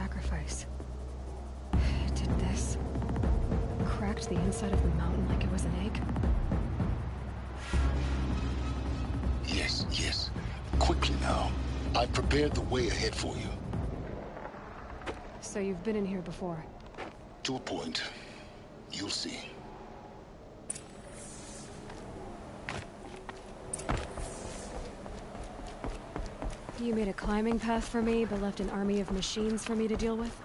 sacrifice. It did this. Cracked the inside of the mountain like it was an egg. Yes, yes. Quickly now. I've prepared the way ahead for you. So you've been in here before? To a point. You'll see. You made a climbing path for me, but left an army of machines for me to deal with?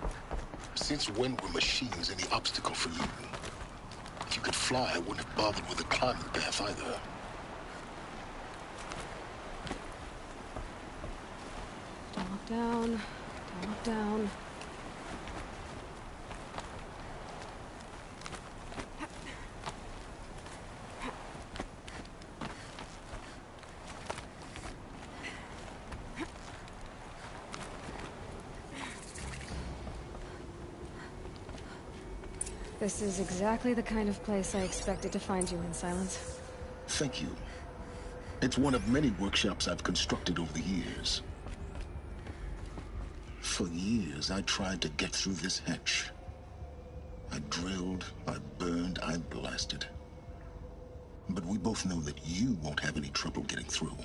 Since when were machines any obstacle for you? If you could fly, I wouldn't have bothered with a climbing path either. Don't look down. Don't look down. This is exactly the kind of place I expected to find you in, Silence. Thank you. It's one of many workshops I've constructed over the years. For years, I tried to get through this hatch. I drilled, I burned, I blasted. But we both know that you won't have any trouble getting through.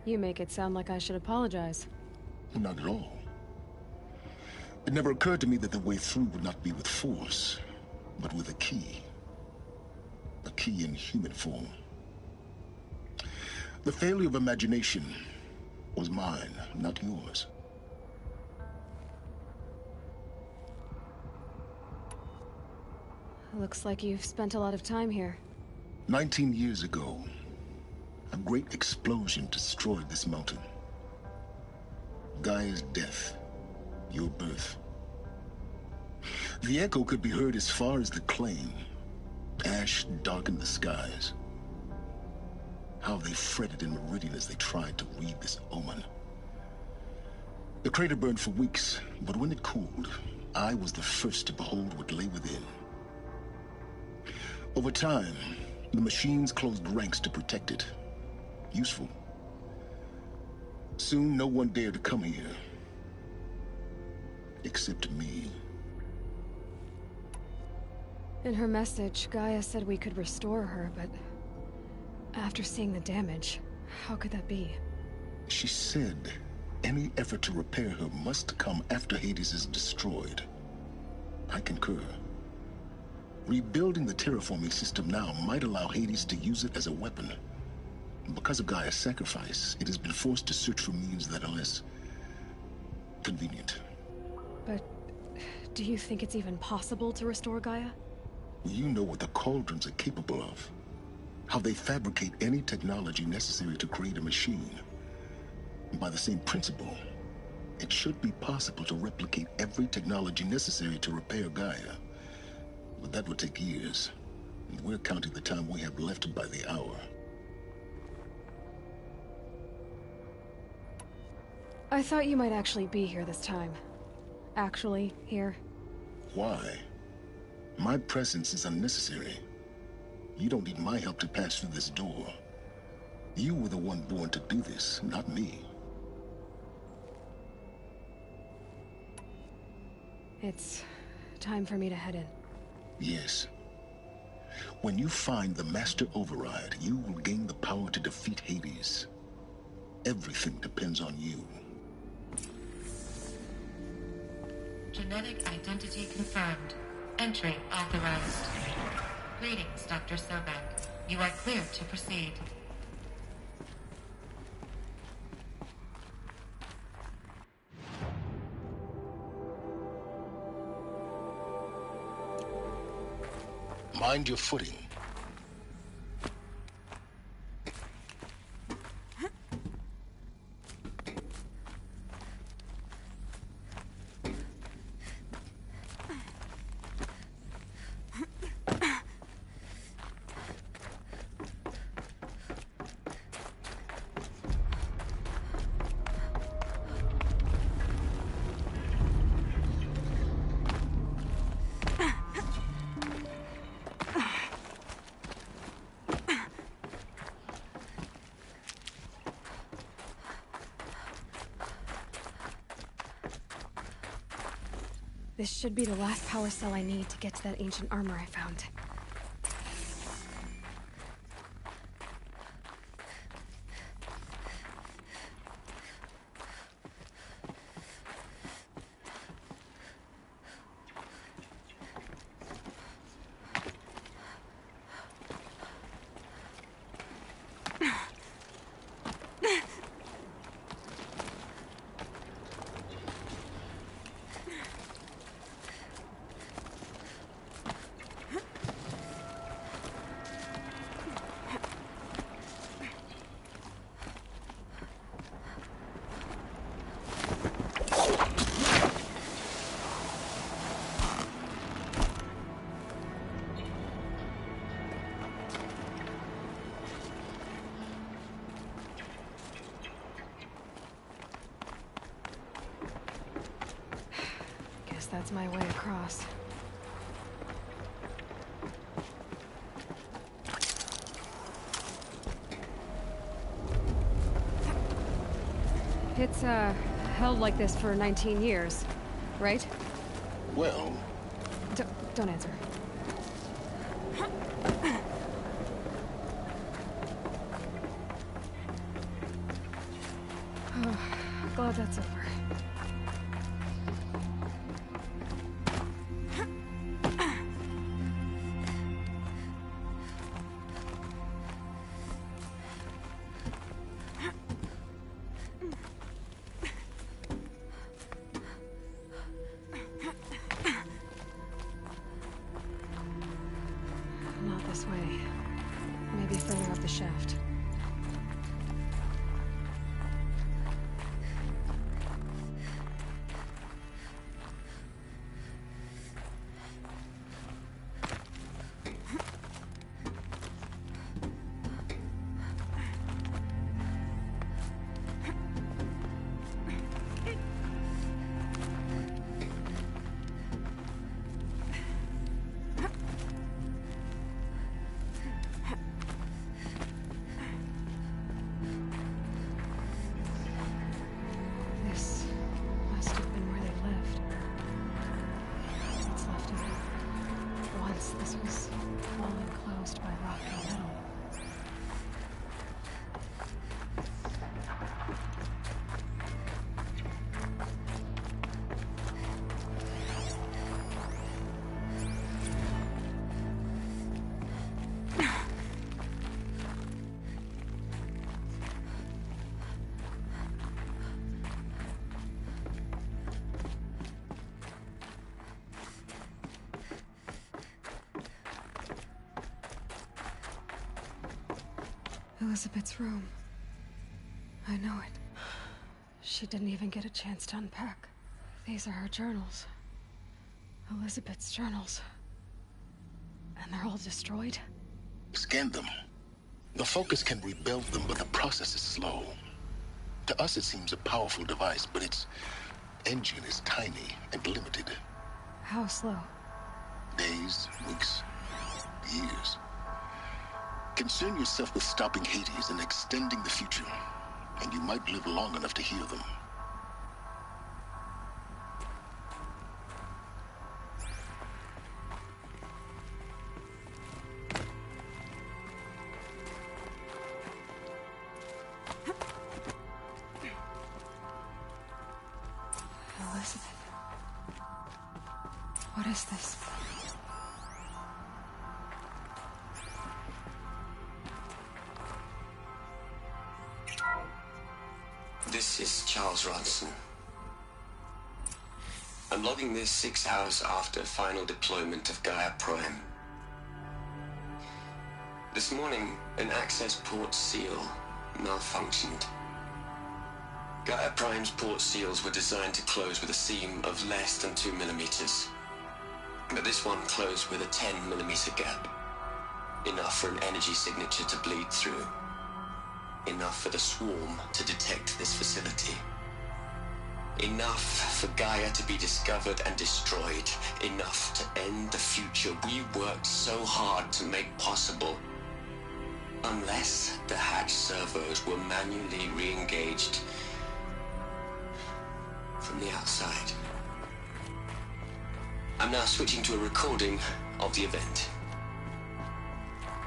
You make it sound like I should apologize. Not at all. It never occurred to me that the way through would not be with force, but with a key. A key in human form. The failure of imagination was mine, not yours. Looks like you've spent a lot of time here. 19 years ago, a great explosion destroyed this mountain. Gaia's death, your birth. The echo could be heard as far as the claim. Ash darkened the skies. How they fretted in Meridian as they tried to read this omen. The crater burned for weeks, but when it cooled, I was the first to behold what lay within. Over time, the machines closed ranks to protect it. Useful. Soon, no one dared to come here. Except me. In her message, Gaia said we could restore her, but after seeing the damage, how could that be? She said any effort to repair her must come after Hades is destroyed. I concur. Rebuilding the terraforming system now might allow Hades to use it as a weapon. Because of Gaia's sacrifice, it has been forced to search for means that are less convenient. But do you think it's even possible to restore Gaia? You know what the Cauldrons are capable of. How they fabricate any technology necessary to create a machine. By the same principle, it should be possible to replicate every technology necessary to repair Gaia. But that would take years. And we're counting the time we have left by the hour. I thought you might actually be here this time. Actually, here. Why? My presence is unnecessary. You don't need my help to pass through this door. You were the one born to do this, not me. It's time for me to head in. Yes. When you find the Master Override, you will gain the power to defeat Hades. Everything depends on you. Genetic identity confirmed. Entry authorized. Greetings, Dr. Sobek. You are cleared to proceed. Mind your footing. This should be the last power cell I need to get to that ancient armor I found. That's my way across. It's, held like this for 19 years, right? Well... Don't answer. Glad that's over. Shaft. This was all enclosed by rock and metal. Elizabeth's room. I know it. She didn't even get a chance to unpack. These are her journals. Elizabeth's journals. And they're all destroyed? Scan them. The Focus can rebuild them, but the process is slow. To us, it seems a powerful device, but its engine is tiny and limited. How slow? Days, weeks, years. Concern yourself with stopping Hades and extending the future, and you might live long enough to hear them. Elizabeth. What is this? This is Charles Ronson. I'm logging this 6 hours after final deployment of Gaia Prime. This morning, an access port seal malfunctioned. Gaia Prime's port seals were designed to close with a seam of less than 2 millimeters. But this one closed with a 10 millimeter gap. Enough for an energy signature to bleed through. Enough for the swarm to detect this facility. Enough for Gaia to be discovered and destroyed. Enough to end the future we worked so hard to make possible. Unless the hatch servos were manually re-engaged from the outside. I'm now switching to a recording of the event.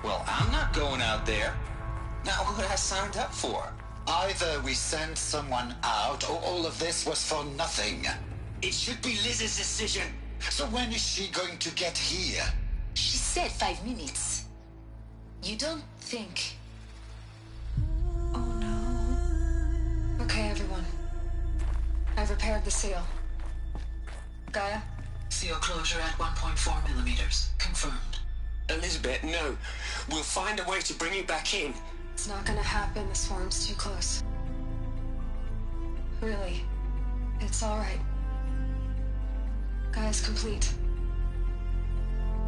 Well, I'm not going out there. Not what I signed up for. Either we send someone out, or all of this was for nothing. It should be Liz's decision. So when is she going to get here? She said 5 minutes. You don't think... Oh no. Okay, everyone. I've repaired the seal. Gaia? Seal closure at 1.4 millimeters. Confirmed. Elizabeth, no. We'll find a way to bring you back in. It's not gonna happen. The swarm's too close. Really. It's alright. Gaia's complete.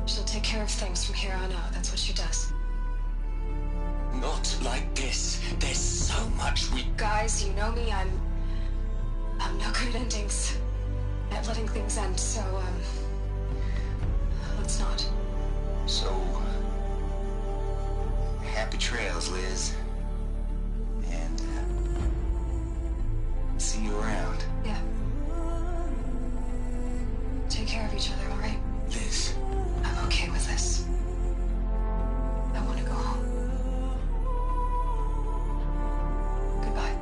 She'll take care of things from here on out. That's what she does. Not like this. There's so much we... Guys, you know me. I'm no good at endings. At letting things end, so, let's not. So, happy trails, Liz. And, see you around. Yeah. Take care of each other, all right? Liz. I'm okay with this. I want to go home. Goodbye.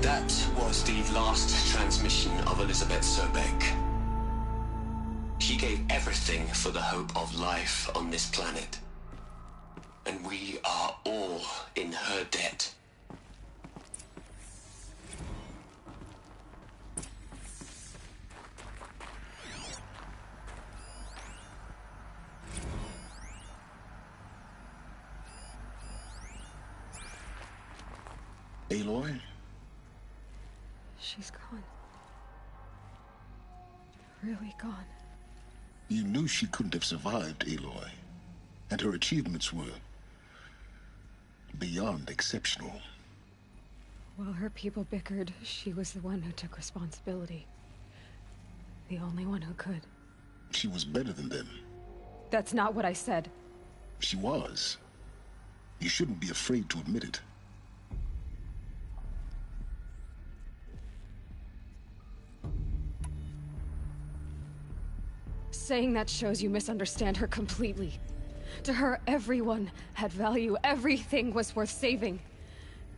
That was the last transmission of Elizabeth Sobeck. She gave everything for the hope of life on this planet. And we are all in her debt. Aloy? She's gone. Really gone. You knew she couldn't have survived, Aloy. And her achievements were... beyond exceptional. While her people bickered, she was the one who took responsibility. The only one who could. She was better than them. That's not what I said. She was. You shouldn't be afraid to admit it. Saying that shows you misunderstand her completely. To her, everyone had value. Everything was worth saving.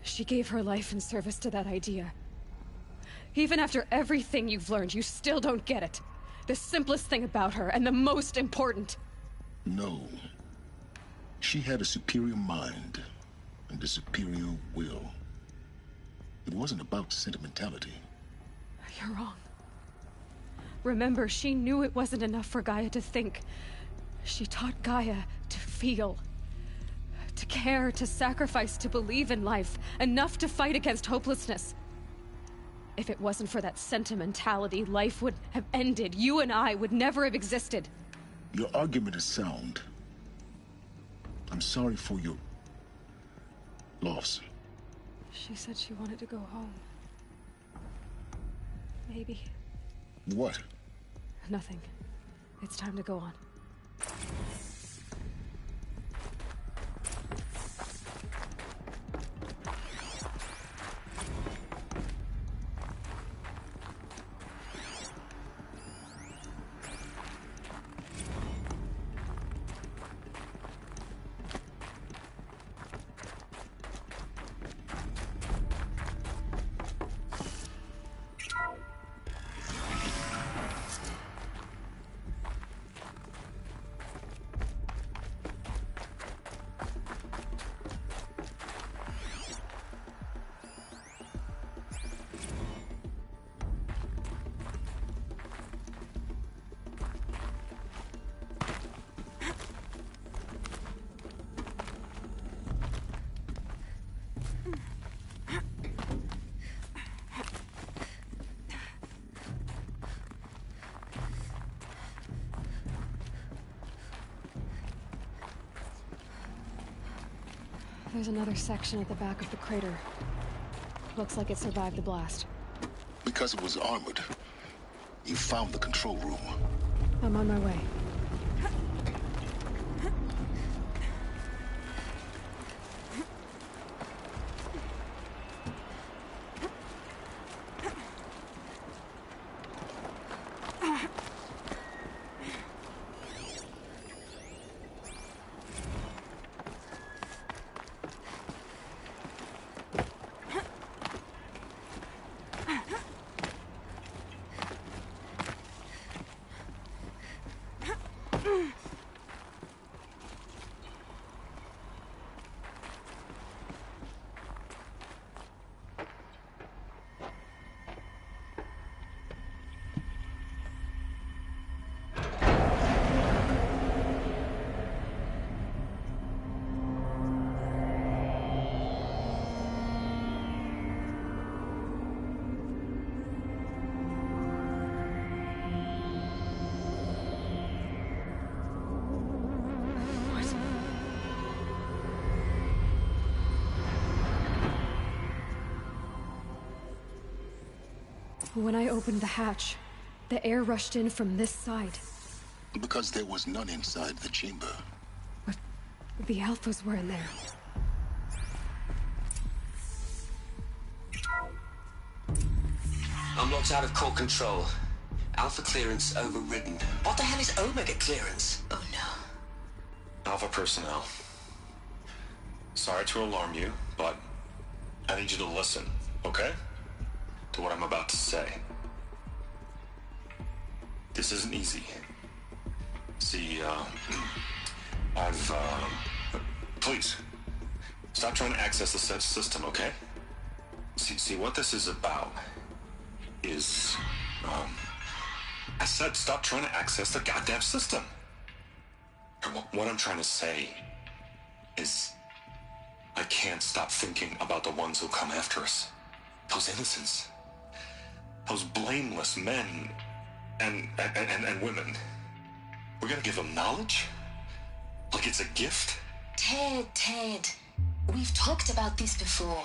She gave her life in service to that idea. Even after everything you've learned, you still don't get it. The simplest thing about her, and the most important. No. She had a superior mind, and a superior will. It wasn't about sentimentality. You're wrong. Remember, she knew it wasn't enough for Gaia to think. She taught Gaia to feel. To care, to sacrifice, to believe in life. Enough to fight against hopelessness. If it wasn't for that sentimentality, life would have ended. You and I would never have existed. Your argument is sound. I'm sorry for your... loss. She said she wanted to go home. Maybe. What? Nothing. It's time to go on. There's another section at the back of the crater. Looks like it survived the blast. Because it was armored. You found the control room. I'm on my way. When I opened the hatch, the air rushed in from this side. Because there was none inside the chamber. But the Alphas were in there. I'm locked out of core control. Alpha clearance overridden. What the hell is Omega clearance? Oh no. Alpha personnel. Sorry to alarm you, but I need you to listen, okay? To what I'm about to say. This isn't easy. See, please, stop trying to access the system, okay? See, what this is about is, I said stop trying to access the goddamn system. What I'm trying to say is, I can't stop thinking about the ones who come after us. Those innocents. Those blameless men and women. We're gonna give them knowledge? Like it's a gift? Ted. We've talked about this before.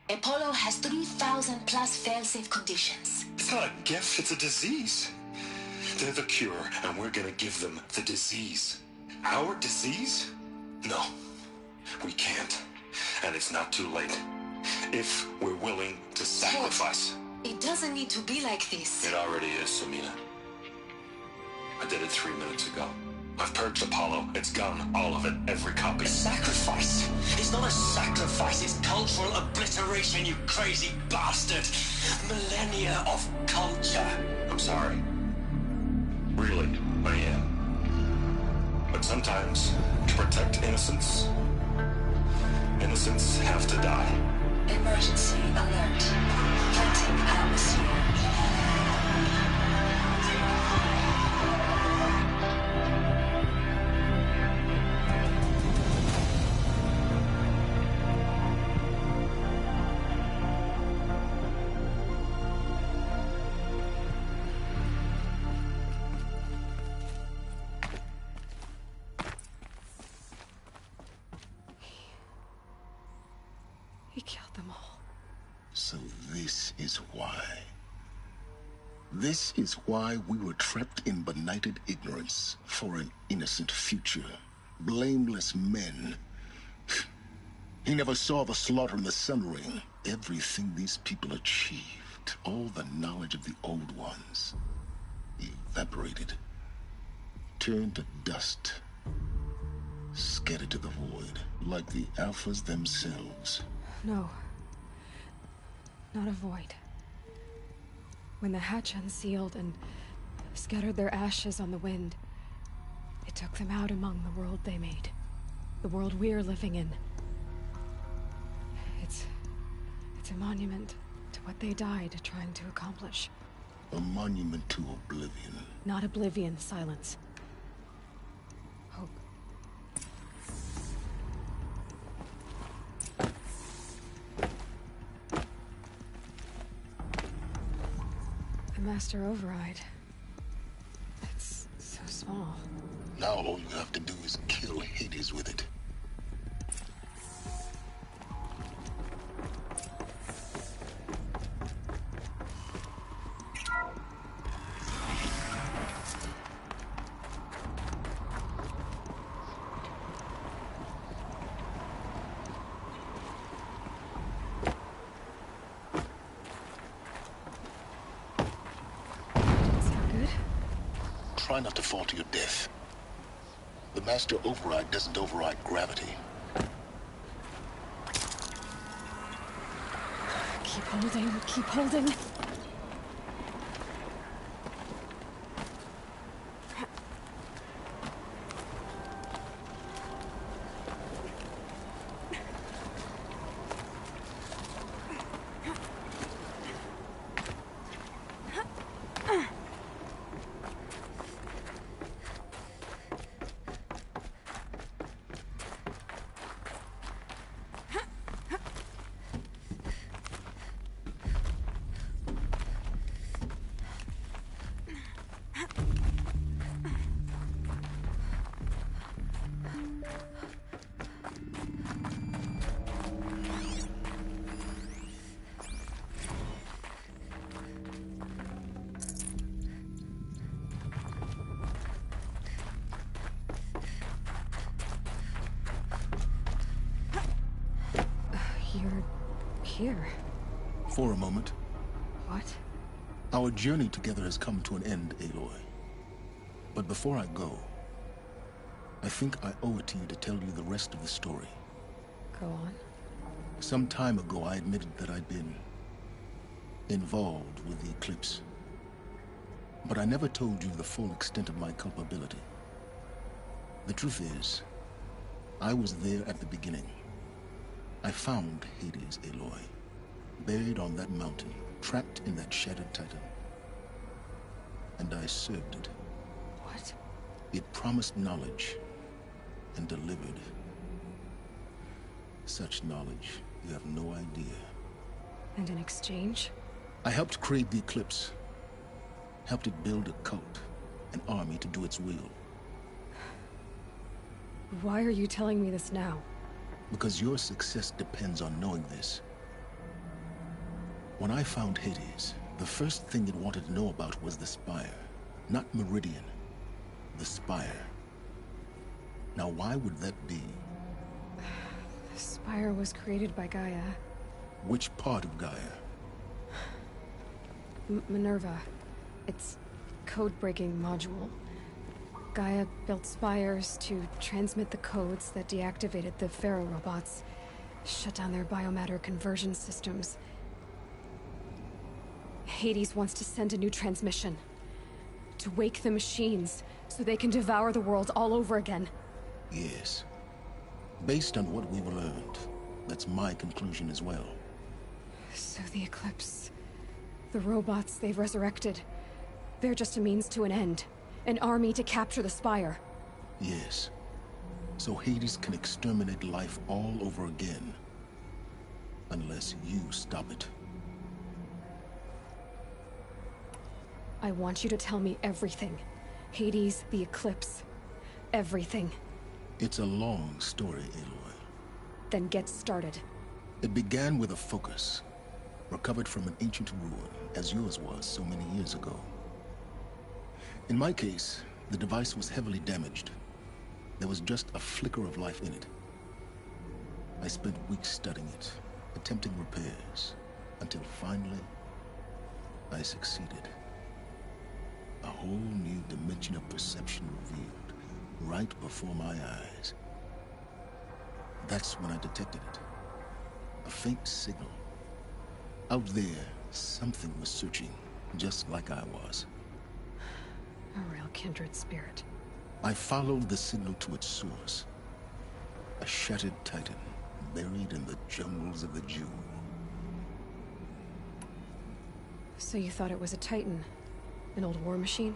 Apollo has 3,000 plus fail-safe conditions. It's not a gift, it's a disease. They're the cure, and we're gonna give them the disease. Our disease? No, we can't. And it's not too late. If we're willing to sacrifice. It doesn't need to be like this. It already is, Samina. I did it 3 minutes ago. I've purged Apollo. It's gone. All of it. Every copy. Sacrifice? It's not a sacrifice. It's cultural obliteration, you crazy bastard. Millennia of culture. I'm sorry. Really, I am. But sometimes, to protect innocence, innocents have to die. Emergency alert. Planting atmosphere. He killed them all. So this is why. This is why we were trapped in benighted ignorance for an innocent future. Blameless men. He never saw the slaughter in the Sun Ring. Everything these people achieved, all the knowledge of the old ones, evaporated, turned to dust, scattered to the void, like the Alphas themselves. No. Not a void. When the hatch unsealed and scattered their ashes on the wind, it took them out among the world they made. The world we're living in. It's a monument to what they died trying to accomplish. A monument to oblivion. Not oblivion, Silence. Hope. The Master Override. It's so small. Now all you have to do is kill Hades with it. Try not to fall to your death. The Master Override doesn't override gravity. Keep holding, keep holding. you're here. For a moment. What? Our journey together has come to an end, Aloy. But before I go, I think I owe it to you to tell you the rest of the story. Go on. Some time ago, I admitted that I'd been involved with the Eclipse. But I never told you the full extent of my culpability. The truth is, I was there at the beginning. I found Hades, Aloy, buried on that mountain, trapped in that shattered titan. And I served it. What? It promised knowledge and delivered. Such knowledge, you have no idea. And in exchange? I helped create the Eclipse. Helped it build a cult, an army to do its will. Why are you telling me this now? Because your success depends on knowing this. When I found Hades, the first thing it wanted to know about was the Spire. Not Meridian. The Spire. Now why would that be? The Spire was created by Gaia. Which part of Gaia? Minerva. Its code-breaking module. Gaia built spires to transmit the codes that deactivated the Pharaoh robots, shut down their biomatter conversion systems. Hades wants to send a new transmission. To wake the machines, so they can devour the world all over again. Yes. Based on what we've learned, that's my conclusion as well. So the Eclipse... the robots they've resurrected... they're just a means to an end. An army to capture the Spire. Yes. So Hades can exterminate life all over again. Unless you stop it. I want you to tell me everything. Hades, the Eclipse. Everything. It's a long story, Aloy. Then get started. It began with a focus. Recovered from an ancient ruin, as yours was so many years ago. In my case, the device was heavily damaged. There was just a flicker of life in it. I spent weeks studying it, attempting repairs, until finally, I succeeded. A whole new dimension of perception revealed, right before my eyes. That's when I detected it. A faint signal. Out there, something was searching, just like I was. A real kindred spirit. I followed the signal to its source. A shattered titan, buried in the jungles of the Jewel. So you thought it was a titan? An old war machine?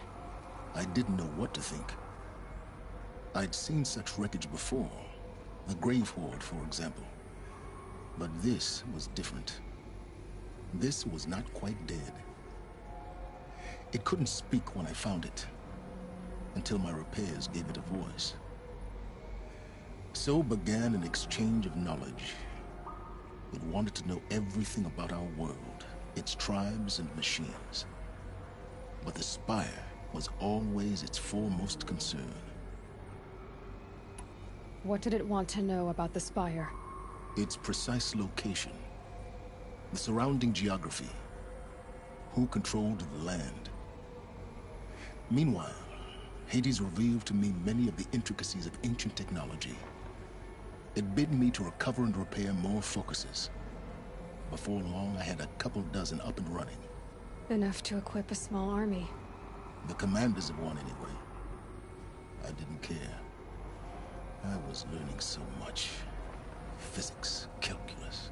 I didn't know what to think. I'd seen such wreckage before. The Grave Horde, for example. But this was different. This was not quite dead. It couldn't speak when I found it, until my repairs gave it a voice. So began an exchange of knowledge. It wanted to know everything about our world, its tribes and machines. But the Spire was always its foremost concern. What did it want to know about the Spire? Its precise location, the surrounding geography, who controlled the land. Meanwhile, Hades revealed to me many of the intricacies of ancient technology. It bid me to recover and repair more focuses. Before long, I had a couple dozen up and running. Enough to equip a small army. The commanders of one, anyway. I didn't care. I was learning so much. Physics, calculus.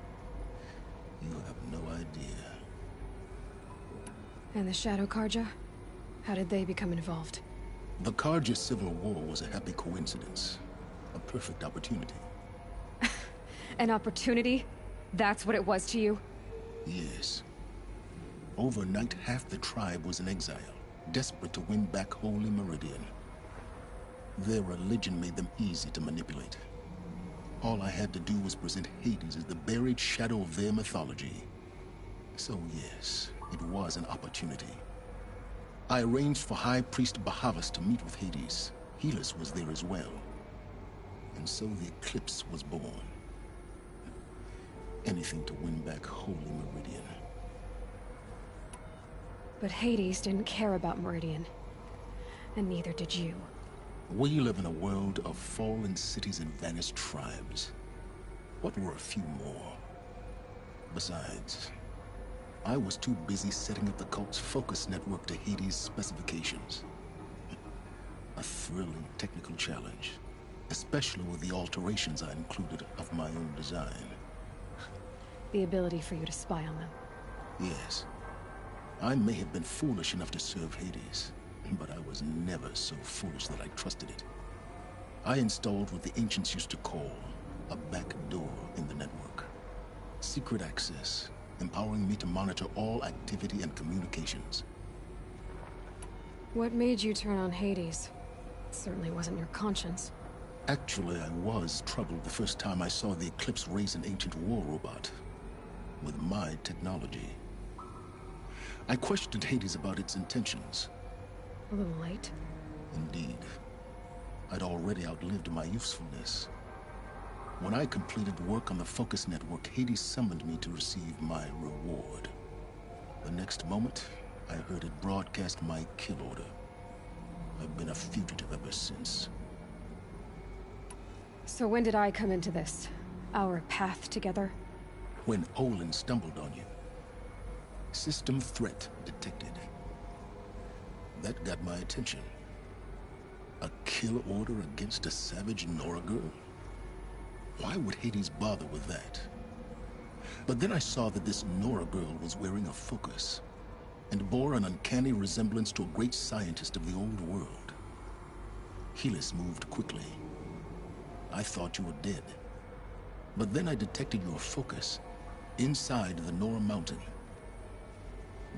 You have no idea. And the Shadow Carja? How did they become involved? The Carja Civil War was a happy coincidence. A perfect opportunity. An opportunity? That's what it was to you? Yes. Overnight, half the tribe was in exile, desperate to win back Holy Meridian. Their religion made them easy to manipulate. All I had to do was present Hades as the buried shadow of their mythology. So yes, it was an opportunity. I arranged for High Priest Bahavas to meet with Hades. Helis was there as well. And so the Eclipse was born. Anything to win back Holy Meridian. But Hades didn't care about Meridian. And neither did you. We live in a world of fallen cities and vanished tribes. What were a few more? Besides, I was too busy setting up the cult's focus network to Hades' specifications. A thrilling technical challenge, especially with the alterations I included of my own design. The ability for you to spy on them. Yes. I may have been foolish enough to serve Hades, but I was never so foolish that I trusted it. I installed what the ancients used to call a back door in the network. Secret access, empowering me to monitor all activity and communications. What made you turn on Hades? It certainly wasn't your conscience. Actually, I was troubled the first time I saw the Eclipse raise an ancient war robot. With my technology. I questioned Hades about its intentions. A little late. Indeed. I'd already outlived my usefulness. When I completed work on the Focus Network, Hades summoned me to receive my reward. The next moment, I heard it broadcast my kill order. I've been a fugitive ever since. So when did I come into this? Our path together? When Olin stumbled on you. System threat detected. That got my attention. A kill order against a savage Nora girl? Why would Hades bother with that? But then I saw that this Nora girl was wearing a focus, and bore an uncanny resemblance to a great scientist of the old world. Helis moved quickly. I thought you were dead. But then I detected your focus inside the Nora mountain.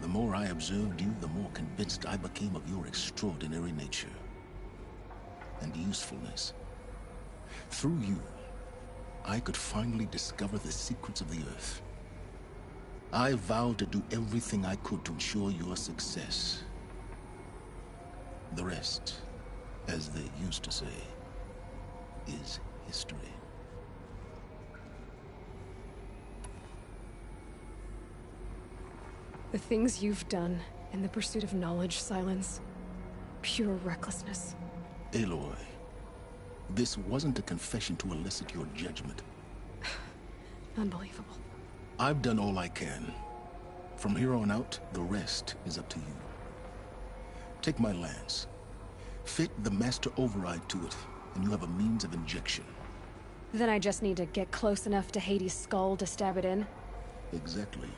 The more I observed you, the more convinced I became of your extraordinary nature and usefulness. Through you, I could finally discover the secrets of the Earth. I vowed to do everything I could to ensure your success. The rest, as they used to say, is history. The things you've done in the pursuit of knowledge, Silence. Pure recklessness. Aloy, this wasn't a confession to elicit your judgment. Unbelievable. I've done all I can. From here on out, the rest is up to you. Take my lance. Fit the master override to it, and you have a means of injection. Then I just need to get close enough to Hades' skull to stab it in? Exactly.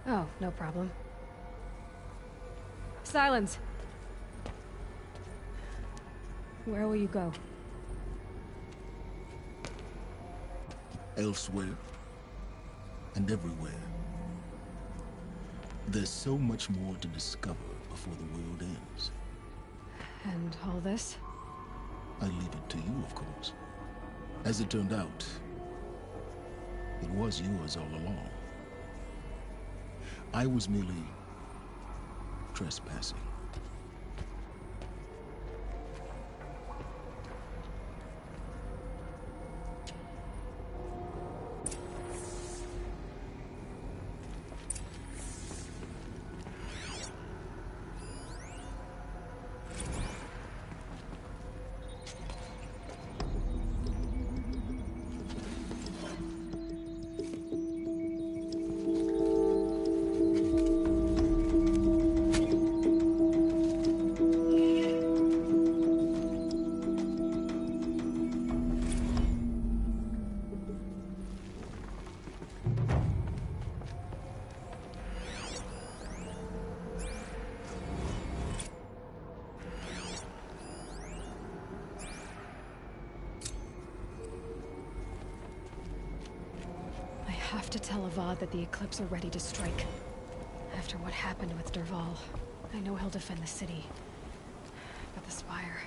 Oh, no problem. Silence! Where will you go? Elsewhere. And everywhere. There's so much more to discover before the world ends. And all this? I leave it to you, of course. As it turned out, it was yours all along. I was merely trespassing. I have to tell Avad that the Eclipse are ready to strike. After what happened with Dervahl, I know he'll defend the city. But the Spire...